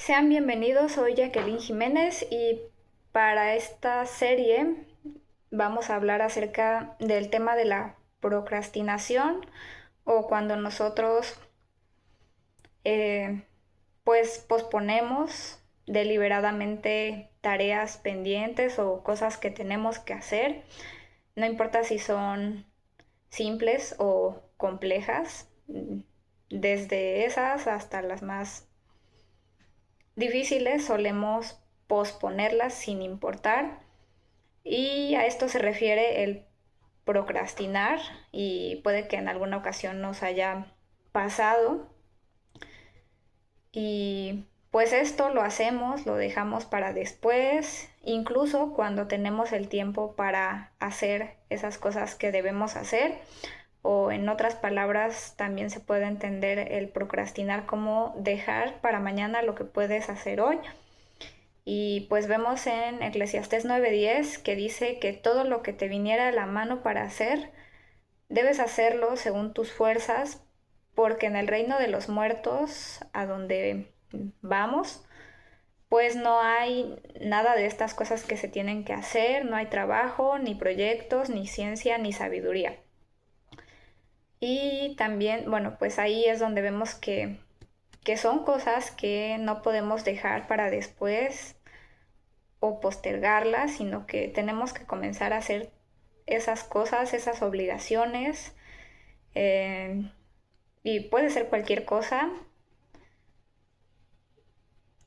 Sean bienvenidos, soy Jacqueline Jiménez y para esta serie vamos a hablar acerca del tema de la procrastinación o cuando nosotros eh, pues posponemos deliberadamente tareas pendientes o cosas que tenemos que hacer, no importa si son simples o complejas, desde esas hasta las más difíciles solemos posponerlas sin importar y a esto se refiere el procrastinar y puede que en alguna ocasión nos haya pasado y pues esto lo hacemos, lo dejamos para después, incluso cuando tenemos el tiempo para hacer esas cosas que debemos hacer, o en otras palabras también se puede entender el procrastinar como dejar para mañana lo que puedes hacer hoy. Y pues vemos en Eclesiastés 9:10 que dice que todo lo que te viniera a la mano para hacer, debes hacerlo según tus fuerzas, porque en el reino de los muertos, a donde vamos, pues no hay nada de estas cosas que se tienen que hacer, no hay trabajo, ni proyectos, ni ciencia, ni sabiduría. Y también, bueno, pues ahí es donde vemos que son cosas que no podemos dejar para después o postergarlas, sino que tenemos que comenzar a hacer esas cosas, esas obligaciones, eh, y puede ser cualquier cosa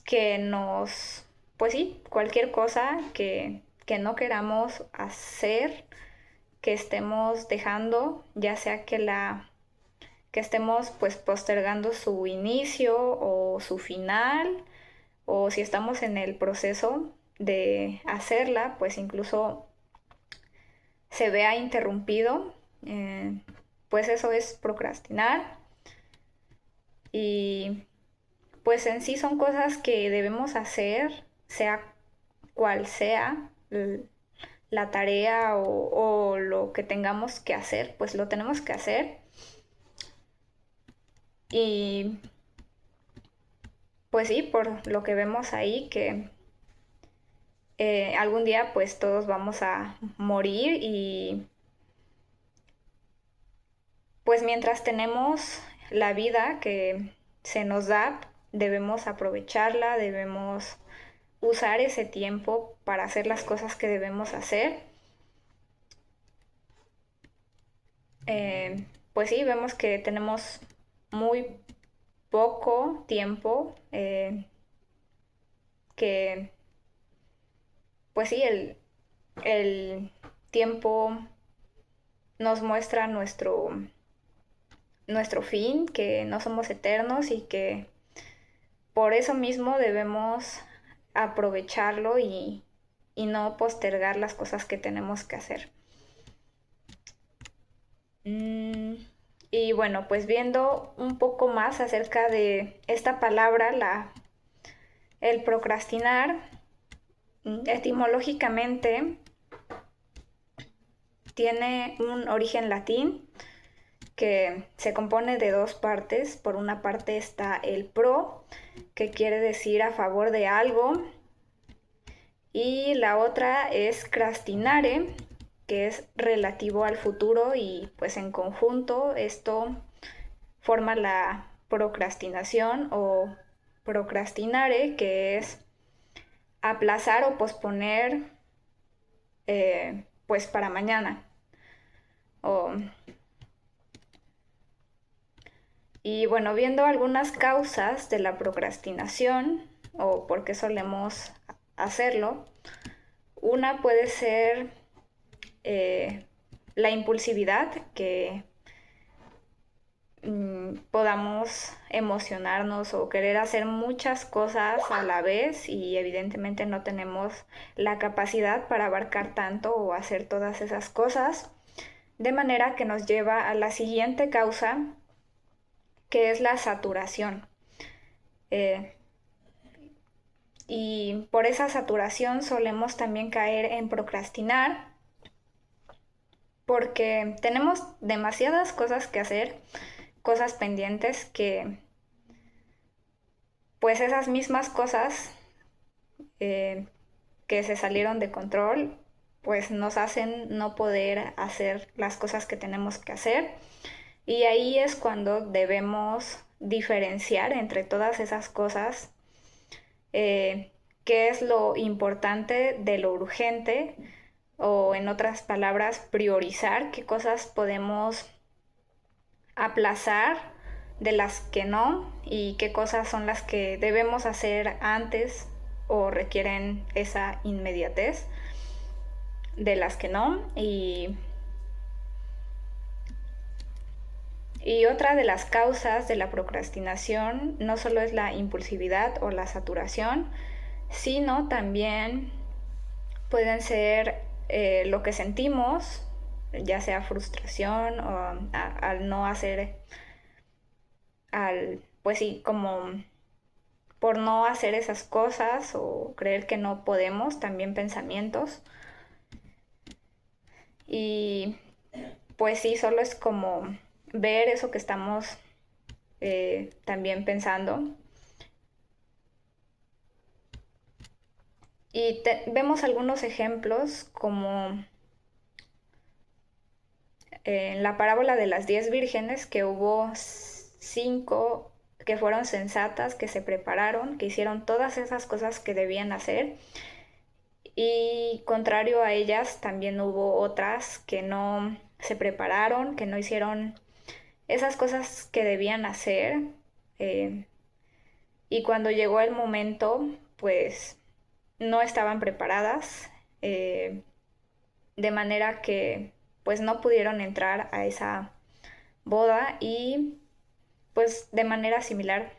que nos, pues sí, cualquier cosa que no queramos hacer, que estemos dejando, ya sea que estemos pues postergando su inicio o su final, o si estamos en el proceso de hacerla, pues incluso se vea interrumpido, pues eso es procrastinar. Y pues en sí son cosas que debemos hacer, sea cual sea la tarea o lo que tengamos que hacer, pues lo tenemos que hacer. Y pues sí, por lo que vemos ahí, que algún día pues todos vamos a morir y pues mientras tenemos la vida que se nos da, debemos aprovecharla, debemos usar ese tiempo para hacer las cosas que debemos hacer. Pues sí, vemos que tenemos muy poco tiempo, que pues sí, el tiempo nos muestra nuestro fin, que no somos eternos y que por eso mismo debemos aprovecharlo y no postergar las cosas que tenemos que hacer. Y bueno, pues viendo un poco más acerca de esta palabra, el procrastinar, etimológicamente tiene un origen latín que se compone de dos partes. Por una parte está el pro, que quiere decir a favor de algo, y la otra es crastinare, que es relativo al futuro, y pues en conjunto esto forma la procrastinación o procrastinare, que es aplazar o posponer, pues para mañana. O, y bueno, viendo algunas causas de la procrastinación o por qué solemos hacerlo, una puede ser la impulsividad, que podamos emocionarnos o querer hacer muchas cosas a la vez y evidentemente no tenemos la capacidad para abarcar tanto o hacer todas esas cosas, de manera que nos lleva a la siguiente causa, que es la saturación. Eh, y por esa saturación solemos también caer en procrastinar porque tenemos demasiadas cosas que hacer, cosas pendientes que pues esas mismas cosas que se salieron de control, pues nos hacen no poder hacer las cosas que tenemos que hacer. Y ahí es cuando debemos diferenciar entre todas esas cosas, qué es lo importante de lo urgente, o en otras palabras, priorizar qué cosas podemos aplazar de las que no, y qué cosas son las que debemos hacer antes o requieren esa inmediatez de las que no. Y otra de las causas de la procrastinación no solo es la impulsividad o la saturación, sino también pueden ser lo que sentimos, ya sea frustración o al no hacer, pues sí, como por no hacer esas cosas o creer que no podemos, también pensamientos. Y pues sí, solo es como ver eso que estamos también pensando. Y vemos algunos ejemplos como en la parábola de las 10 vírgenes, que hubo 5 que fueron sensatas, que se prepararon, que hicieron todas esas cosas que debían hacer. Y contrario a ellas, también hubo otras que no se prepararon, que no hicieron esas cosas que debían hacer. eh, y cuando llegó el momento, pues no estaban preparadas, de manera que pues no pudieron entrar a esa boda. Y pues de manera similar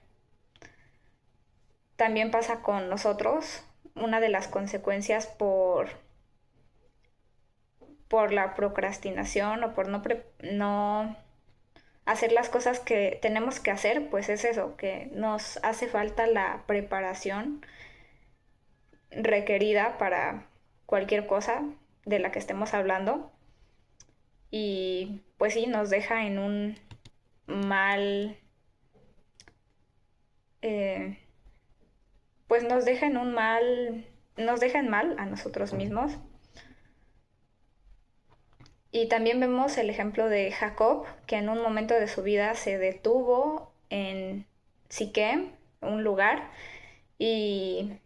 también pasa con nosotros. Una de las consecuencias por la procrastinación o por no hacer las cosas que tenemos que hacer, pues es eso, que nos hace falta la preparación requerida para cualquier cosa de la que estemos hablando. Y pues sí, nos deja en un mal, eh, pues nos deja en mal a nosotros mismos. Y también vemos el ejemplo de Jacob, que en un momento de su vida se detuvo en Siquem, un lugar, y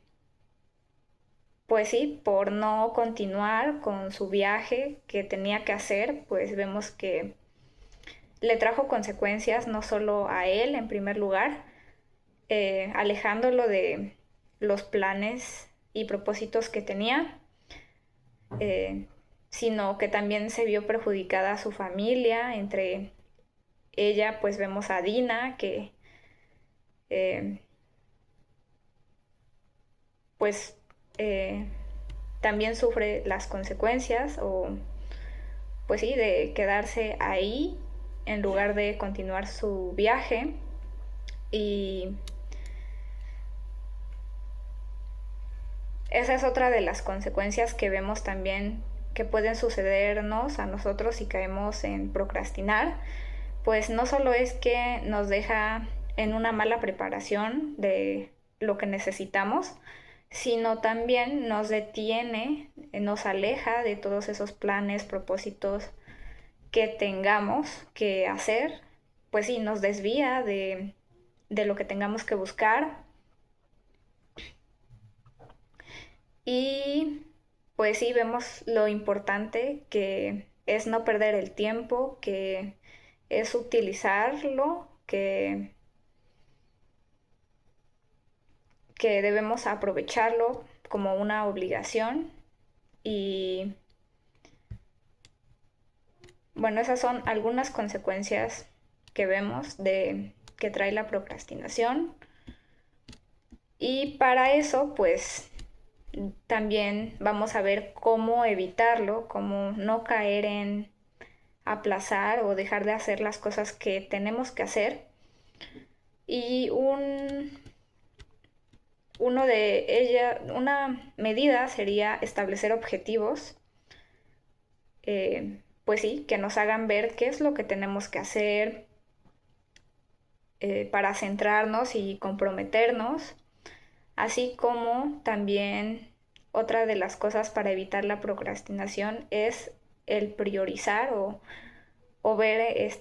pues sí, por no continuar con su viaje que tenía que hacer, pues vemos que le trajo consecuencias no solo a él en primer lugar, alejándolo de los planes y propósitos que tenía, eh, sino que también se vio perjudicada a su familia. Entre ella pues vemos a Dina, que eh, pues eh, también sufre las consecuencias, o pues sí, de quedarse ahí en lugar de continuar su viaje. Y esa es otra de las consecuencias que vemos también que pueden sucedernos a nosotros si caemos en procrastinar. Pues no solo es que nos deja en una mala preparación de lo que necesitamos, sino también nos detiene, nos aleja de todos esos planes, propósitos que tengamos que hacer. Pues sí, nos desvía de lo que tengamos que buscar. Y pues sí, vemos lo importante que es no perder el tiempo, que es utilizarlo, que debemos aprovecharlo como una obligación. Y bueno, esas son algunas consecuencias que vemos de que trae la procrastinación. Y para eso, pues también vamos a ver cómo evitarlo, cómo no caer en aplazar o dejar de hacer las cosas que tenemos que hacer. Y una medida sería establecer objetivos, pues sí, que nos hagan ver qué es lo que tenemos que hacer, para centrarnos y comprometernos, así como también otra de las cosas para evitar la procrastinación es el priorizar o ver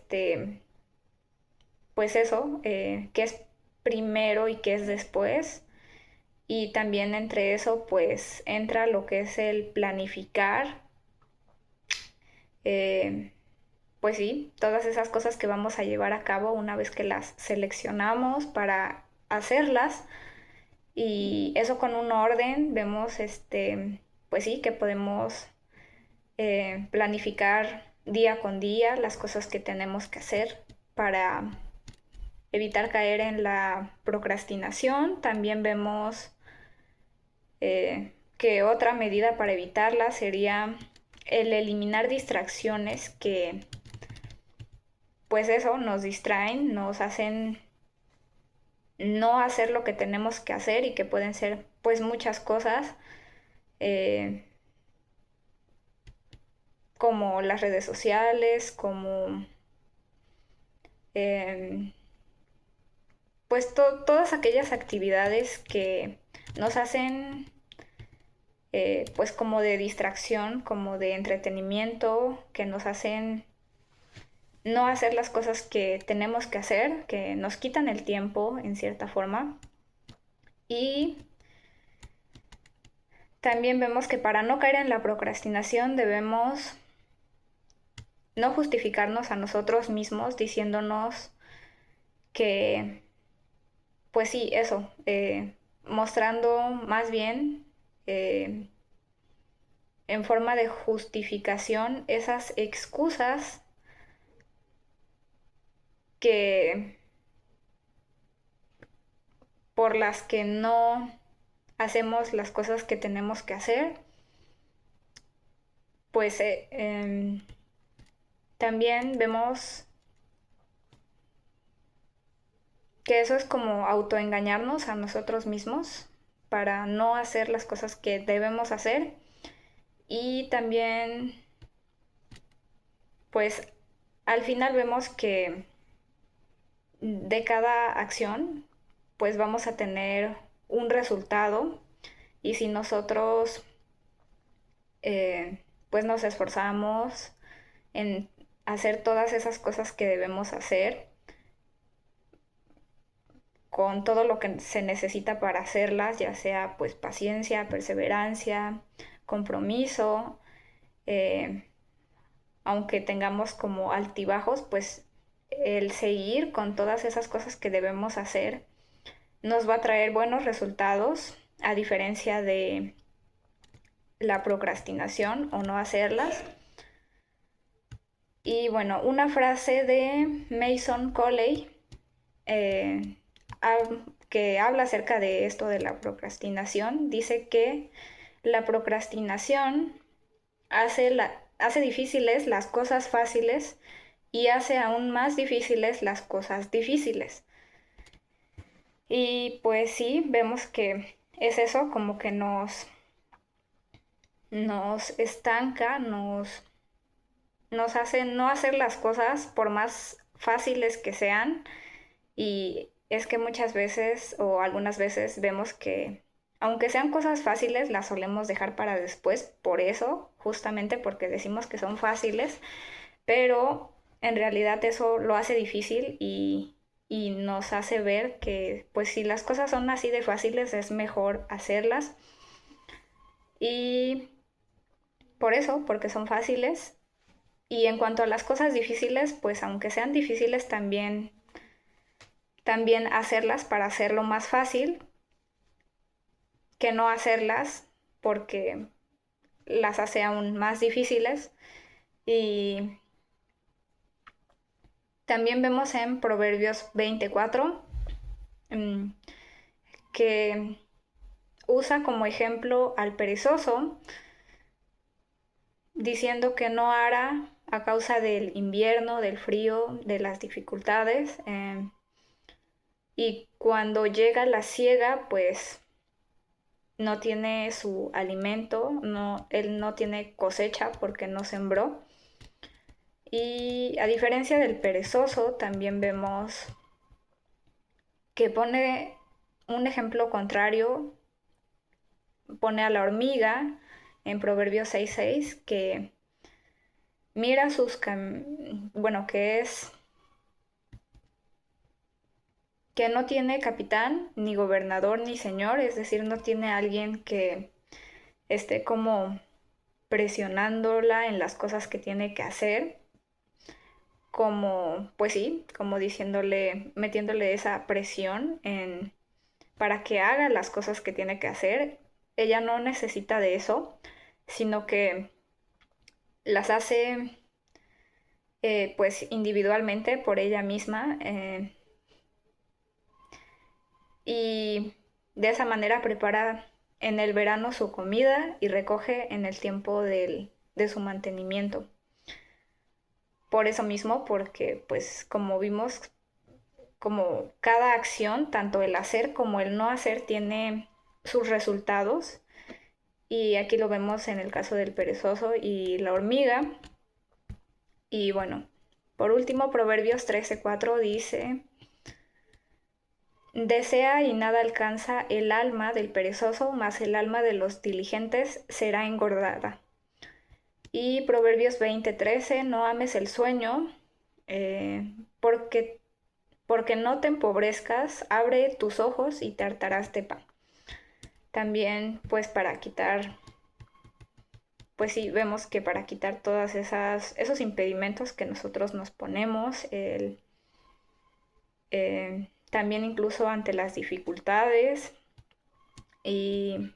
pues eso, qué es primero y qué es después. Y también entre eso pues entra lo que es el planificar, eh, pues sí, todas esas cosas que vamos a llevar a cabo una vez que las seleccionamos para hacerlas. Y eso con un orden vemos, pues sí, que podemos planificar día con día las cosas que tenemos que hacer para evitar caer en la procrastinación. También vemos que otra medida para evitarla sería el eliminar distracciones que, pues eso, nos distraen, nos hacen no hacer lo que tenemos que hacer y que pueden ser pues muchas cosas, eh, como las redes sociales, como eh, pues todas aquellas actividades que nos hacen pues como de distracción, como de entretenimiento, que nos hacen no hacer las cosas que tenemos que hacer, que nos quitan el tiempo en cierta forma. Y también vemos que para no caer en la procrastinación debemos no justificarnos a nosotros mismos diciéndonos que, pues sí, eso, mostrando más bien eh, en forma de justificación esas excusas que por las que no hacemos las cosas que tenemos que hacer, pues también vemos que eso es como autoengañarnos a nosotros mismos para no hacer las cosas que debemos hacer. Y también pues al final vemos que de cada acción pues vamos a tener un resultado, y si nosotros pues nos esforzamos en hacer todas esas cosas que debemos hacer con todo lo que se necesita para hacerlas, ya sea pues paciencia, perseverancia, compromiso, eh, aunque tengamos como altibajos, pues el seguir con todas esas cosas que debemos hacer nos va a traer buenos resultados, a diferencia de la procrastinación o no hacerlas. Y bueno, una frase de Mason Colley eh, que habla acerca de esto de la procrastinación, dice que la procrastinación hace difíciles las cosas fáciles y hace aún más difíciles las cosas difíciles. Y pues sí, vemos que es eso, como que nos estanca, nos hace no hacer las cosas por más fáciles que sean. Y es que muchas veces o algunas veces vemos que aunque sean cosas fáciles, las solemos dejar para después, por eso, justamente porque decimos que son fáciles, pero en realidad eso lo hace difícil y nos hace ver que pues si las cosas son así de fáciles es mejor hacerlas. Y por eso, porque son fáciles. Y en cuanto a las cosas difíciles, pues aunque sean difíciles también hacerlas para hacerlo más fácil que no hacerlas porque las hace aún más difíciles. Y también vemos en Proverbios 24 que usa como ejemplo al perezoso, diciendo que no hará a causa del invierno, del frío, de las dificultades. Y cuando llega la siega, pues no tiene su alimento, él no tiene cosecha porque no sembró. Y a diferencia del perezoso, también vemos que pone un ejemplo contrario, pone a la hormiga en Proverbios 6:6, que mira que no tiene capitán, ni gobernador, ni señor, es decir, no tiene alguien que esté como presionándola en las cosas que tiene que hacer, como, pues sí, como diciéndole, metiéndole esa presión para que haga las cosas que tiene que hacer. Ella no necesita de eso, sino que las hace pues individualmente por ella misma, y de esa manera prepara en el verano su comida y recoge en el tiempo de su mantenimiento. Por eso mismo, porque pues como vimos, como cada acción, tanto el hacer como el no hacer, tiene sus resultados. Y aquí lo vemos en el caso del perezoso y la hormiga. Y bueno, por último, Proverbios 13:4 dice: desea y nada alcanza el alma del perezoso, mas el alma de los diligentes será engordada. Y Proverbios 20:13: no ames el sueño, porque no te empobrezcas, abre tus ojos y te hartarás de pan. También, pues para quitar, pues sí, vemos que para quitar todas esos impedimentos que nosotros nos ponemos, también incluso ante las dificultades. Y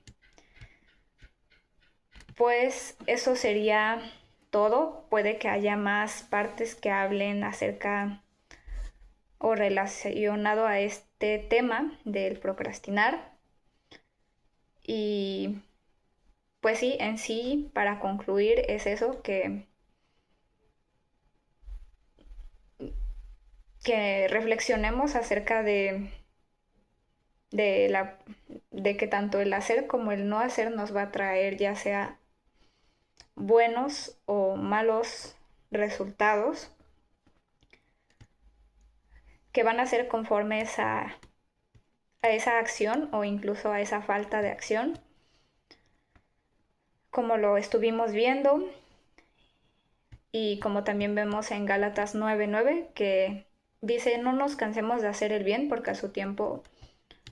pues eso sería todo. Puede que haya más partes que hablen acerca o relacionado a este tema del procrastinar. Y pues sí, en sí, para concluir, es eso, que reflexionemos acerca de, de que tanto el hacer como el no hacer nos va a traer ya sea buenos o malos resultados, que van a ser conformes a esa acción o incluso a esa falta de acción, como lo estuvimos viendo y como también vemos en Gálatas 9:9, que dice: no nos cansemos de hacer el bien, porque a su tiempo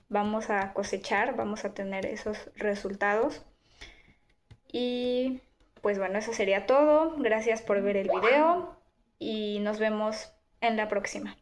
vamos a cosechar, vamos a tener esos resultados. Y pues bueno, eso sería todo. Gracias por ver el video y nos vemos en la próxima.